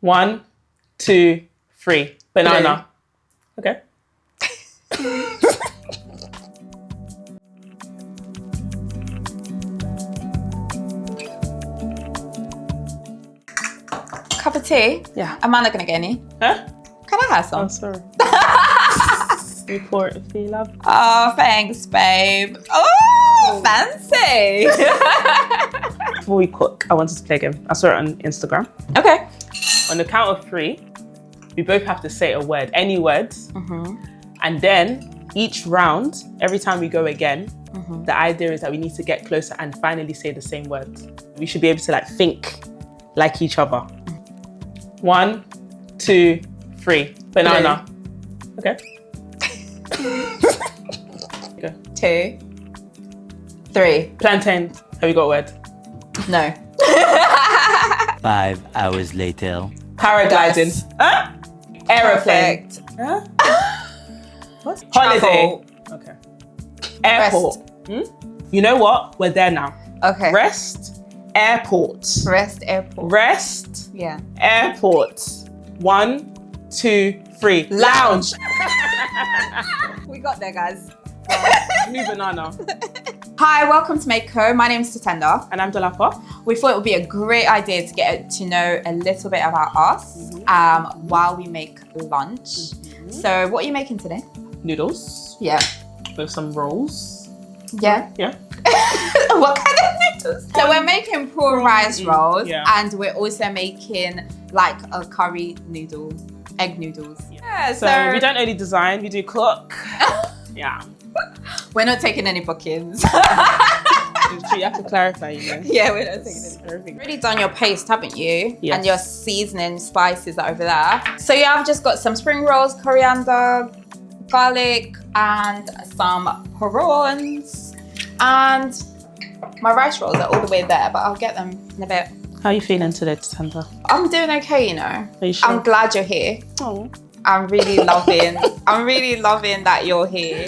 1, 2, 3. Banana. Okay. Cup of tea? Yeah. Am I not gonna get any? Huh? Can I have some? Oh, sorry. You pour it if you love. Oh, thanks, babe. Oh, fancy. Before we cook, I wanted to play a game. I saw it on Instagram. Okay. On the count of 3, we both have to say a word, any word. And then each round, every time we go again, the idea is that we need to get closer and finally say the same word. We should be able to think like each other. 1, 2, 3. Banana. Okay. Go. 2, 3. Plantain. Have you got a word? No. 5 hours later. Paragliding. Huh? Aeroplane. Perfect. Huh? What? Holiday. Okay. Airport. You know what? We're there now. Okay. Rest. Airport. Rest, airport. Rest. Yeah. Airport. 1, 2, 3. Lounge. We got there, guys. New banana. Hi, welcome to Mae.ko. My name's Tatenda. And I'm Dolapo. We thought it would be a great idea to get to know a little bit about us while we make lunch. So what are you making today? Noodles. Yeah. With some rolls. Yeah. Yeah. What kind of noodles? So we're making prawn rice rolls and we're also making like a curry noodle, egg noodles. Yeah, so we don't only design, we do cook. Yeah. We're not taking any bookings. You have to clarify, you know. Yeah, we're not taking anything. You've already done your paste, haven't you? Yes. And your seasoning spices are over there. So yeah, I've just got some spring rolls, coriander, garlic, and some prawns. And my rice rolls are all the way there, but I'll get them in a bit. How are you feeling today, Tatenda? I'm doing okay, you know. Are you sure? I'm glad you're here. Oh. I'm really loving that you're here.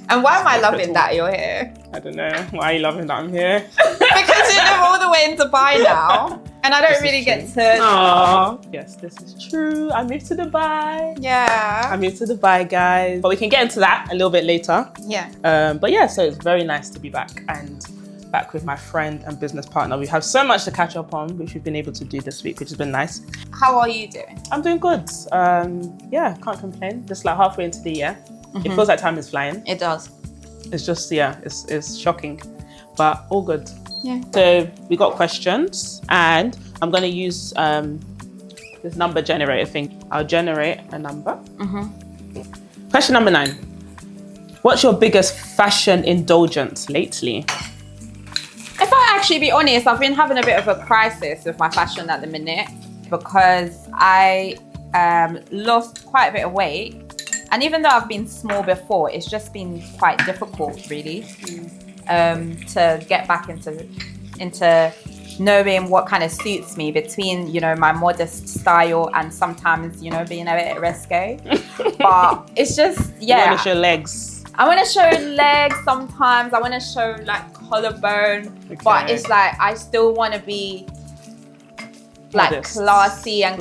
And why am I loving that you're here? I don't know. Why are you loving that I'm here? Because you live all the way in Dubai now. And I don't really get to... Aww. Yes, this is true. I moved to Dubai. Yeah. I moved to Dubai, guys. But we can get into that a little bit later. Yeah. But yeah, so it's very nice to be back and back with my friend and business partner. We have so much to catch up on, which we've been able to do this week, which has been nice. How are you doing? I'm doing good. Yeah, can't complain. Just like halfway into the year. It feels like time is flying. It does. It's just, yeah, it's shocking, but all good. Yeah. So we got questions and I'm going to use this number generator thing. I'll generate a number. Question number 9. What's your biggest fashion indulgence lately? If I actually be honest, I've been having a bit of a crisis with my fashion at the minute because I lost quite a bit of weight. And even though I've been small before, it's just been quite difficult, really, to get back into knowing what kind of suits me between, you know, my modest style and sometimes, you know, being a bit risque. But it's just, yeah. You want to show legs. I want to show legs sometimes. I want to show like collarbone. Okay. But it's like I still want to be like modest. classy and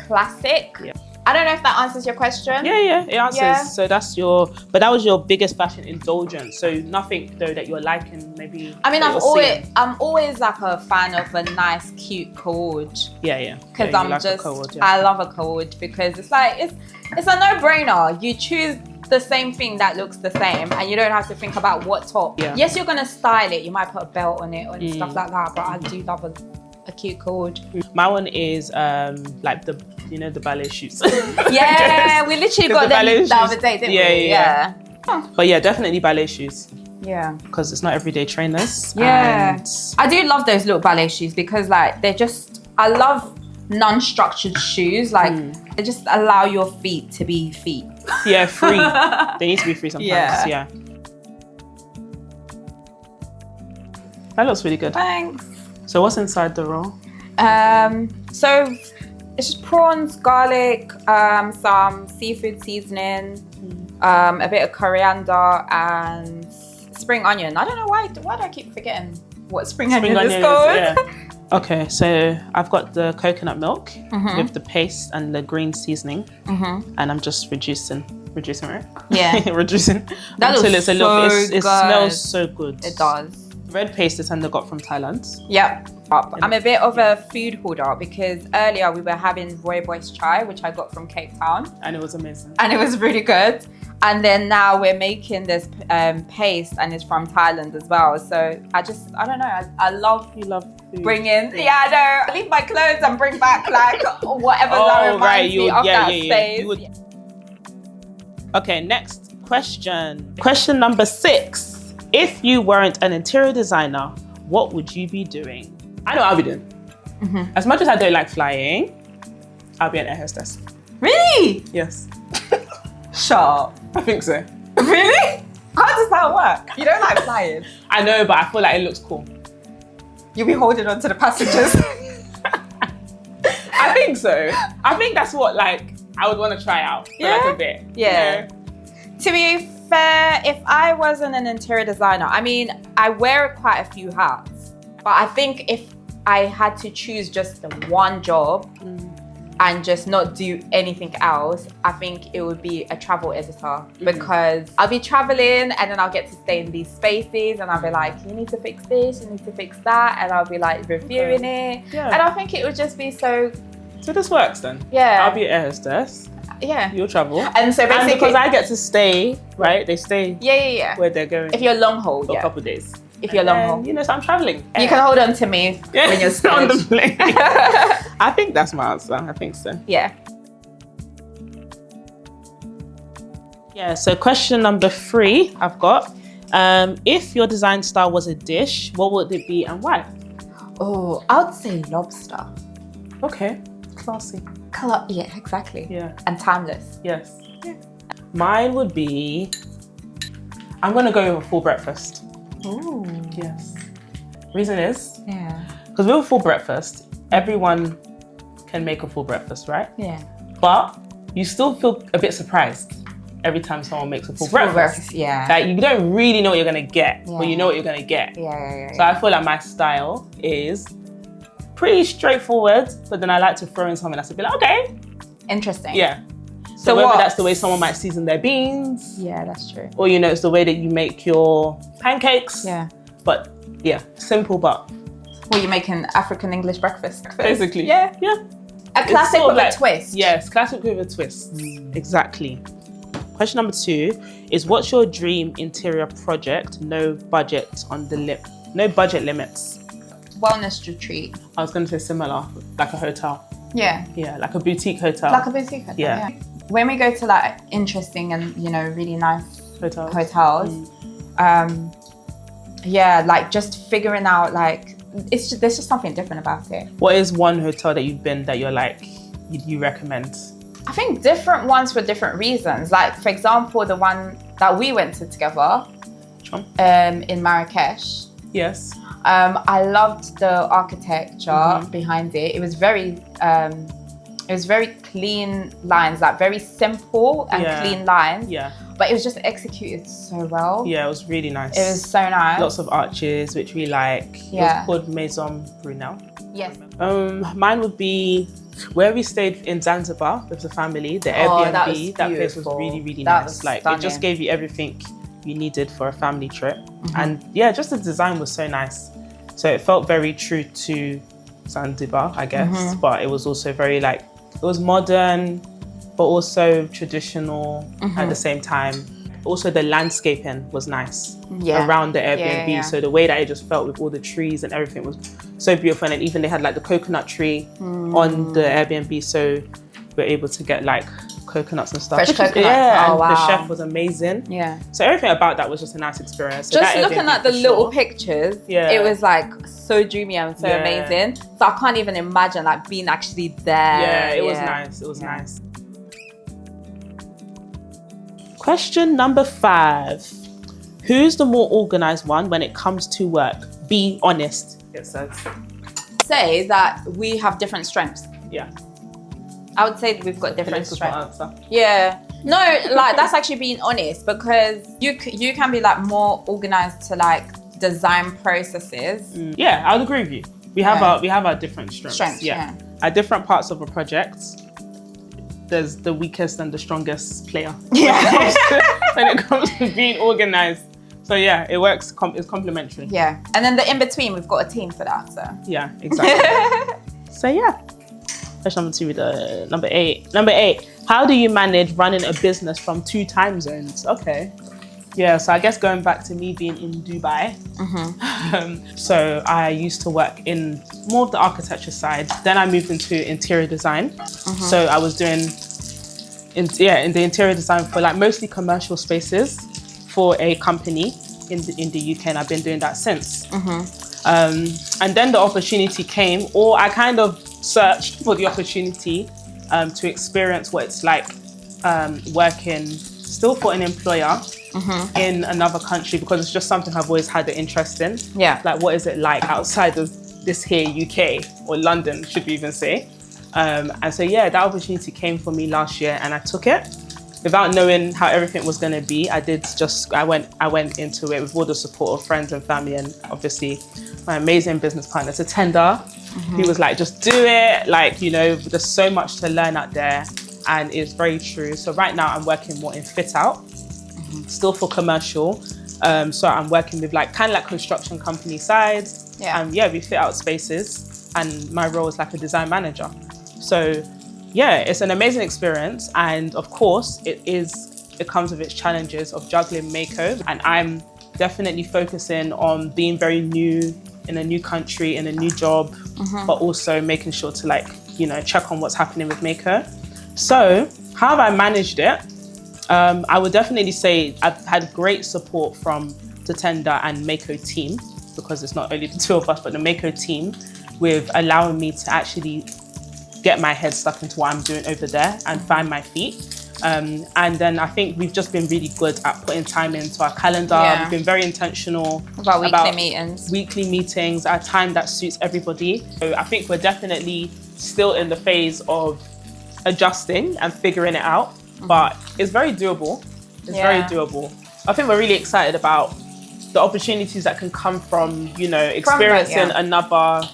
classic. Yeah. I don't know if that answers your question. Yeah, it answers. Yeah. So but that was your biggest fashion indulgence. So nothing though that you're liking, maybe. I mean, I'm always like a fan of a nice, cute code. Yeah. Because I love a code because it's like it's a no-brainer. You choose the same thing that looks the same, and you don't have to think about what top. Yeah. Yes, you're gonna style it. You might put a belt on it and stuff like that. But I do love a cute code. My one is like the ballet shoes. Yeah, we literally got them the other day, didn't we? Yeah. But yeah, definitely ballet shoes. Yeah. Because it's not everyday trainers. Yeah. I do love those little ballet shoes because like I love non-structured shoes. Like they just allow your feet to be feet. Yeah, free. They need to be free sometimes. Yeah. That looks really good. Thanks. So what's inside the roll? So it's just prawns, garlic, some seafood seasoning, a bit of coriander and spring onion. I don't know why do I keep forgetting what spring onion is called? Okay, so I've got the coconut milk with the paste and the green seasoning, and I'm just reducing, right? Yeah. Reducing That until looks it's a little. so It good. smells so good. It does. Red paste is I got from Thailand. Yep. I'm a bit of a food hoarder because earlier we were having rooibos chai, which I got from Cape Town. And it was amazing. And it was really good. And then now we're making this paste and it's from Thailand as well. So I don't know. I love You love food. bringing. Yeah, I know. I leave my clothes and bring back like whatever that reminds me of that space. Okay, next question. Question number 6. If you weren't an interior designer, what would you be doing? I know what I'll be doing. As much as I don't like flying, I'll be an air hostess. Really? Yes. Shut up. I think so. Really? How does that work? You don't like flying? I know, but I feel like it looks cool. You'll be holding on to the passengers. I think so. I think that's what I would want to try out for like a bit. Yeah. You know? To be fair, if I wasn't an interior designer, I mean, I wear quite a few hats, but I think if I had to choose just one job and just not do anything else, I think it would be a travel editor because I'll be traveling and then I'll get to stay in these spaces and I'll be like, you need to fix this, you need to fix that, and I'll be like reviewing it. Yeah. And I think it would just be so. So this works then. Yeah. I'll be an air hostess. Yeah. You'll travel. And so basically, because I get to stay, right? They stay yeah. where they're going If you're long haul, for a couple of days. If you're long haul. You know, so I'm traveling. You can hold on to me when you're on scared. the plane. I think that's my answer. I think so. Yeah. Yeah, so question number 3 I've got. If your design style was a dish, what would it be and why? Oh, I would say lobster. Okay, classy. Color, yeah, exactly. Yeah. And timeless. Yes. Yeah. Mine would be, I'm going to go with a full breakfast. Ooh. Yes. Reason is, Yeah. because with a full breakfast, everyone can make a full breakfast, right? Yeah. But you still feel a bit surprised every time someone makes a full breakfast. Yeah. Like you don't really know what you're going to get, Yeah. but you know what you're going to get. Yeah. So I feel like my style is pretty straightforward, but then I like to throw in something that's a bit like, okay. Interesting. Yeah. So So whether what? that's the way someone might season their beans, Yeah, that's true. or it's the way that you make your pancakes. Yeah. But yeah, simple but Well, you're making African English breakfast. basically. Yeah. Yeah. A classic sort of with like- a twist. Yes, classic with a twist. Exactly. Question number 2 is what's your dream interior project? No budget limits. Wellness retreat. I was going to say similar, like a hotel. Yeah. Yeah, like a boutique hotel. Like a boutique hotel. Yeah. When we go to like interesting and really nice Hotels. hotels, yeah, like just figuring out like there's just something different about it. What is one hotel that you've been that you're like, you recommend? I think different ones for different reasons. Like for example, the one that we went to together Sure. in Marrakesh. Yes. I loved the architecture behind it. It was very clean lines, like very simple and clean lines. Yeah. But it was just executed so well. Yeah, it was really nice. It was so nice. Lots of arches, which we like. Yeah. It was called Maison Brunel. Yes. Mine would be where we stayed in Zanzibar with the family, the Oh, Airbnb. that was That place was beautiful. really, really That nice. was Like stunning. it just gave you everything you needed for a family trip. And yeah, just the design was so nice. So it felt very true to Zanzibar, I guess. But it was also very it was modern, but also traditional at the same time. Also the landscaping was nice around the Airbnb. Yeah. So the way that it just felt with all the trees and everything was so beautiful. And even they had like the coconut tree on the Airbnb. So we're able to get like coconuts and stuff. Fresh coconuts. Yeah, Oh, and wow. the chef was amazing. Yeah. So everything about that was just a nice experience. So Just that looking Airbnb at the for little sure. pictures, Yeah. it was like so dreamy and so Yeah. amazing. So I can't even imagine like being actually there. Yeah, it was nice. It was nice. Question number 5. Who's the more organized one when it comes to work? Be honest, it says. Say that we have different strengths. Yeah. I would say that we've got different Difficult strengths. answer. Yeah. No, like that's actually being honest because you can be like more organized to like design processes. Yeah, I would agree with you. We have our different strengths. Yeah. At different parts of a project, there's the weakest and the strongest player. Yeah. When it comes to being organized. So yeah, it works. It's complementary. Yeah. And then the in between, we've got a team for that. So yeah, exactly. So yeah. Question number 2 with number 8. Number 8. How do you manage running a business from 2 time zones? Okay. Yeah, so I guess going back to me being in Dubai, so I used to work in more of the architecture side. Then I moved into interior design. So I was doing in the interior design for like mostly commercial spaces for a company in the UK, and I've been doing that since. And then the opportunity came, or I kind of searched for the opportunity to experience what it's like working still for an employer in another country, because it's just something I've always had an interest in. Yeah. Like, what is it like outside of this here UK, or London, should we even say? And so, yeah, that opportunity came for me last year, and I took it without knowing how everything was going to be. I went into it with all the support of friends and family, and obviously my amazing business partner, Tender, who was like, just do it. Like, you know, there's so much to learn out there, and it's very true. So right now I'm working more in fit out, still for commercial. So I'm working with kind of like construction company side. Yeah. And yeah, we fit out spaces, and my role is like a design manager. So yeah, it's an amazing experience. And of course it comes with its challenges of juggling Mae.ko. And I'm definitely focusing on being very new in a new country, in a new job, but also making sure to check on what's happening with Mae.ko. So how have I managed it? I would definitely say I've had great support from the Tender and Mae.ko team, because it's not only the 2 of us, but the Mae.ko team, with allowing me to actually get my head stuck into what I'm doing over there and find my feet. And then I think we've just been really good at putting time into our calendar. Yeah. We've been very intentional about weekly meetings, at a time that suits everybody. So I think we're definitely still in the phase of adjusting and figuring it out, but it's very doable. It's very doable. I think we're really excited about the opportunities that can come from, experiencing another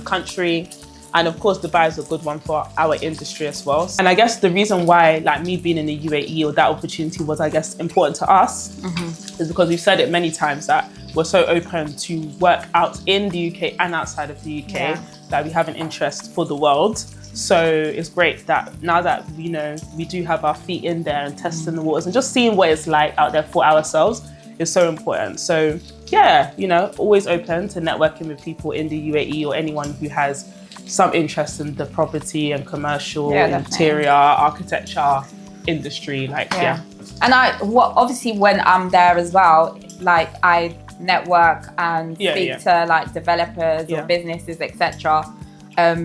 country. And of course, Dubai is a good one for our industry as well. And I guess the reason why, me being in the UAE, or that opportunity was, I guess, important to us, is because we've said it many times that we're so open to work out in the UK and outside of the UK, that we have an interest for the world. So it's great that now that, we do have our feet in there and testing the waters and just seeing what it's like out there for ourselves is so important. So yeah, always open to networking with people in the UAE or anyone who has some interest in the property and commercial, interior, architecture industry. And obviously when I'm there as well, I network and speak to developers or businesses, etc.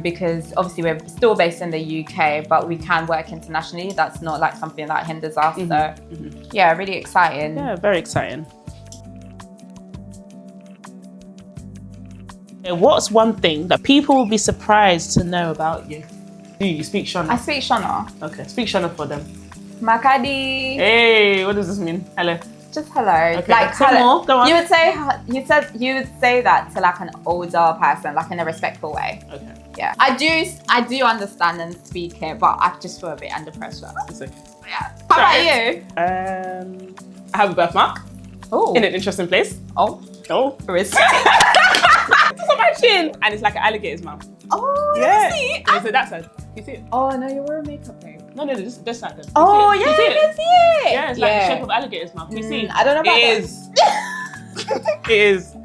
Because obviously we're still based in the UK, but we can work internationally. That's not something that hinders us. So yeah, really exciting. Yeah, very exciting. What's one thing that people will be surprised to know about you? Do you speak Shona? I speak Shona. Okay, speak Shona for them. Makadi. Hey, what does this mean? Hello. Just hello. Okay. Hello. More. Go on. You would say that to an older person, in a respectful way. Okay. Yeah. I do understand and speak it, but I just feel a bit under pressure. It's okay. Yeah. How about you? I have a birthmark. Oh. In an interesting place. Oh. Respect. It's on my chin, and it's like an alligator's mouth. Oh, yeah. You see? So that side. You see it? Oh no, you were a makeup babe. No, this side. Then. Oh yeah, I can see it. Yeah, it's like the shape of alligator's mouth. You see? I don't know about it. Is. It is.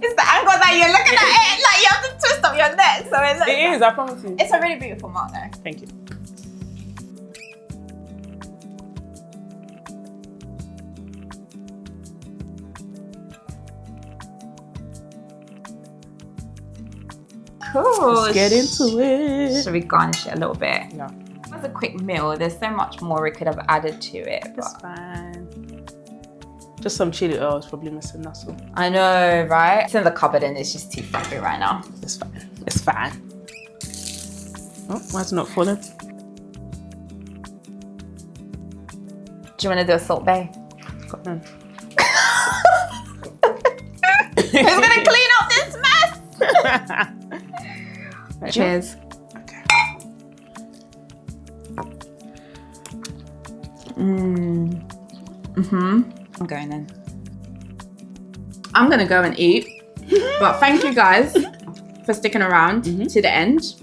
It's the angle that you're looking at it. You have to twist up your neck, so it looks. It is. I promise you. It's a really beautiful mark, though. Thank you. Cool. Let's get into it. Should we garnish it a little bit? Yeah. It was a quick meal. There's so much more we could have added to it. It's fine. Just some chili oil is probably missing, that's all. I know, right? It's in the cupboard and it's just too fluffy right now. It's fine. It's fine. Oh, why is it not falling? Do you want to do a Salt Bay? Got none. Who's gonna clean up this mess? Cheers. Okay. I'm going in. I'm gonna go and eat. But thank you guys for sticking around to the end.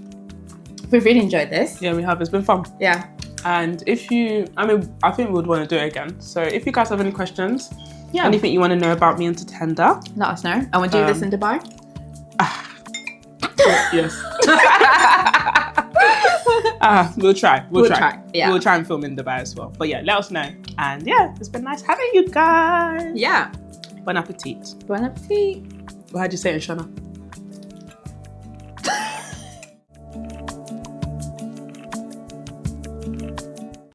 We've really enjoyed this. Yeah, we have. It's been fun. Yeah. And I think we would want to do it again. So if you guys have any questions, anything you want to know about me and Tatenda, let us know. And we'll do this in Dubai. Yes. We'll try. We'll try. Yeah. We'll try and film in Dubai as well. But yeah, let us know. And yeah, it's been nice having you guys. Yeah. Bon appetit. Bon appetit. Well, how'd you say it in Shona?